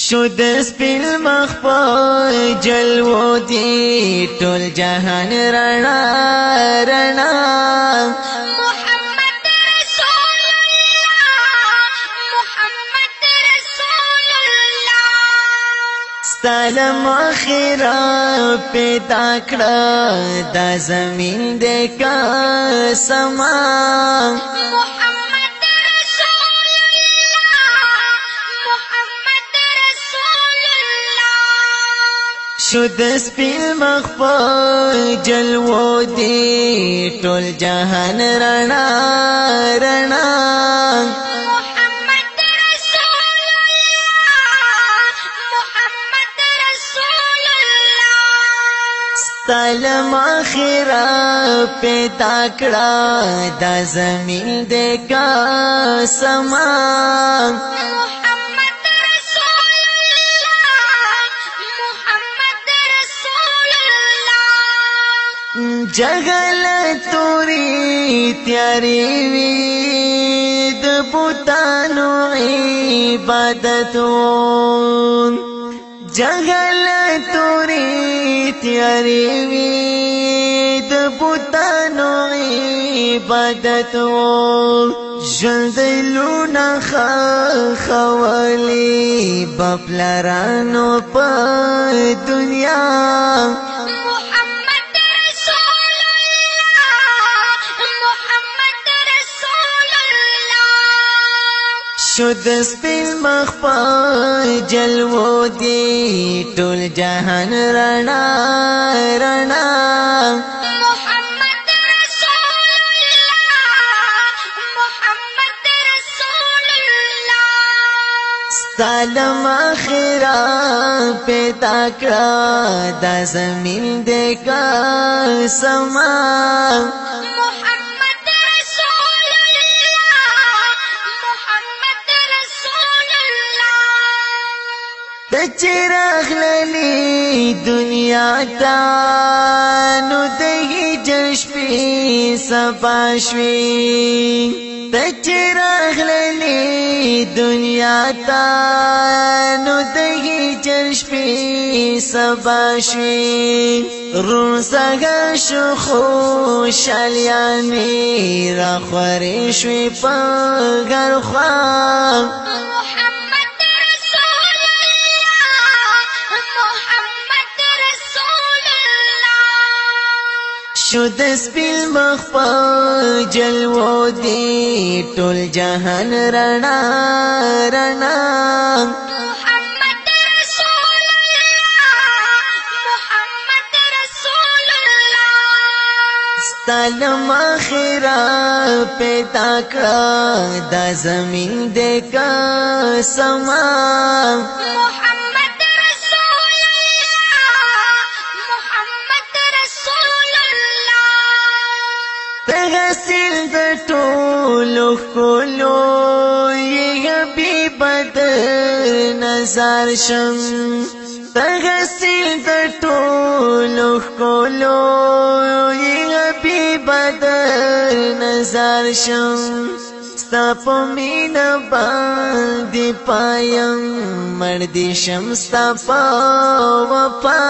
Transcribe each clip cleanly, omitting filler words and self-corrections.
شد سپین مخ په جلوو دی ټول جهان رڼا رڼا محمد رسول الله محمد رسول الله ستالم اخیرا پیدا کړه دا زمین دې کا سما شد سپین مخ په جلوو دی ټول جهان رڼا رڼا محمد رسول الله محمد رسول الله ستالم اخیرا پیدا کړه دا زمین دې کا سما جگل توری تیاری وی د بوتانو عبادتون جگل توری تیاری وی د بوتانو عبادتون جلدلونا خولی بپلرانو پا دنیا شد سپین مخ په جلوو دی ټول جهان رڼا رڼا محمد رسول الله محمد رسول الله ستالم اخیرا پیدا کړه دا زمین دې کا سما چراغ للی دنیا تا نو دهی جشپی سپاشوی چراغ للی دنیا تا نو دهی جشپی سپاشوی روزگا شو خوشالیانی را خوریشوی پا گرخوام شد سپین مخ په جلوو دی ټول جهان رڼا رڼا محمد رسول الله محمد رسول الله ستالم اخیرا پیدا کړه دا زمین دې کا سما تغسل د ټولو ښکلو یې حبیب د نظر شم تغسل د ټولو ښکلو یې حبیب د نظر شم ستا په مینه باندې پایم مړ دې شم ستا په وفا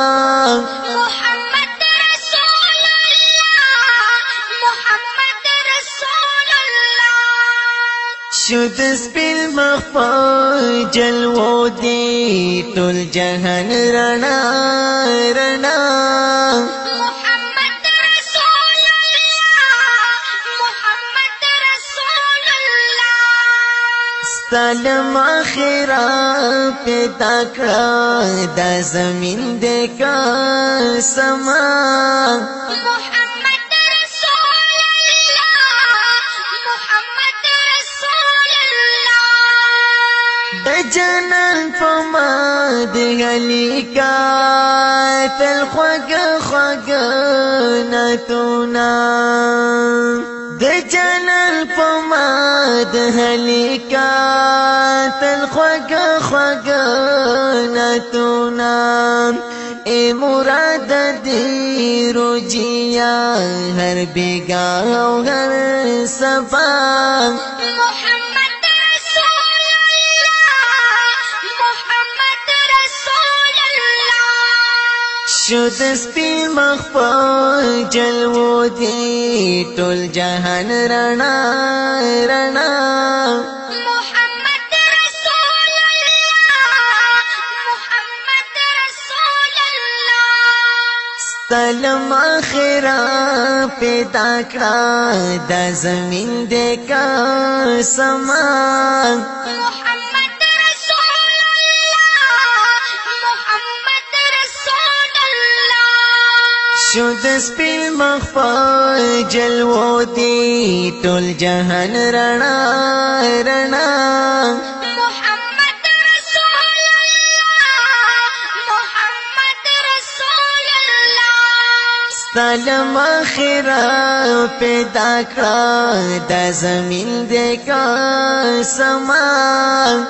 شد سپین مخ په جلوو دی ټول جهان رڼا رڼا محمد رسول الله محمد رسول الله ستالم اخیرا پیدا کړه دا زمین دې کا سما جنان فما دغلی کا تل خوگ خوگ نتونا د جنان فما دغلی کا تل خوگ خوگ نتونا اے مراد دی روجیا ہر بیگا ہر صفا محمد رسول الله محمد شد سپین مخفا جلوو دی ټول جهان رڼا رڼا محمد رسول الله محمد رسول الله ستلم آخرا پیدا کړه د زمین د کا سمان محمد رسول الله محمد رسول الله شد سپین مخفا جلوو دی ټول جهان رڼا رڼا محمد رسول الله محمد رسول الله ستلم آخرا پیدا کړه د زمین د کا سمان